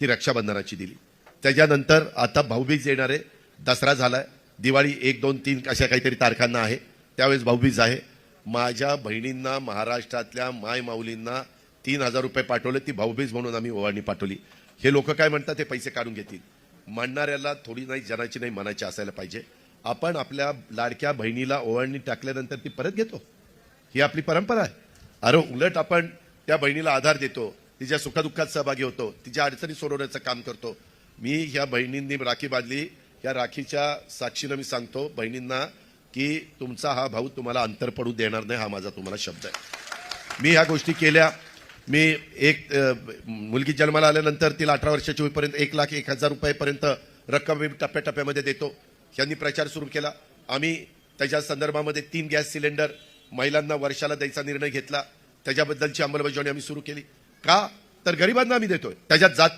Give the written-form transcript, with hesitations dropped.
ती रक्षाबंधनाची दिली. त्याच्यानंतर आता भाऊबीज येणार आहे, दसरा झालाय, दिवाळी 1, 2, 3 अशा काहीतरी तारखांना आहे, त्यावेळेस भाऊबीज आहे. माझ्या बहिणींना महाराष्ट्रातल्या माय माऊलींना 3,000 रुपये पाठवले, ती भाऊबीज म्हणून आम्ही ओवाळणी पाठवली. हे लोक काय म्हणतात, ते पैसे काढून घेतील. म्हणणाऱ्याला थोडी नाही, जनाची नाही, मनाची असायला पाहिजे. आपण आपल्या लाडक्या बहिणीला ओवाळणी टाकल्यानंतर ती परत घेतो, ही आपली परंपरा आहे. अरे उलट आपण त्या बहिणीला आधार देतो, तिच्या सुखदुःखात सहभागी होतो, तिच्या अडचणी सोडवण्याचं काम करतो. मी ह्या बहिणींनी राखी बांधली, या राखीच्या साक्षीनं मी सांगतो बहिणींना की तुमचा हा भाऊ तुम्हाला अंतर पडू देणार नाही, हा माझा तुम्हाला शब्द आहे. मी ह्या गोष्टी केल्या. मी एक मुलगी जन्माला आल्यानंतर तिला 18 वर्षाची होईपर्यंत 1,01,000 रुपयेपर्यंत रक्कम मी टप्प्याटप्प्यामध्ये देतो. यांनी प्रचार सुरू केला. आम्ही त्याच्या संदर्भामध्ये 3 गॅस सिलेंडर महिलांना वर्षाला द्यायचा निर्णय घेतला. त्याच्याबद्दलची अंमलबजावणी आम्ही सुरू केली. का तर गरिबांना आम्ही देतोय, त्याच्यात जात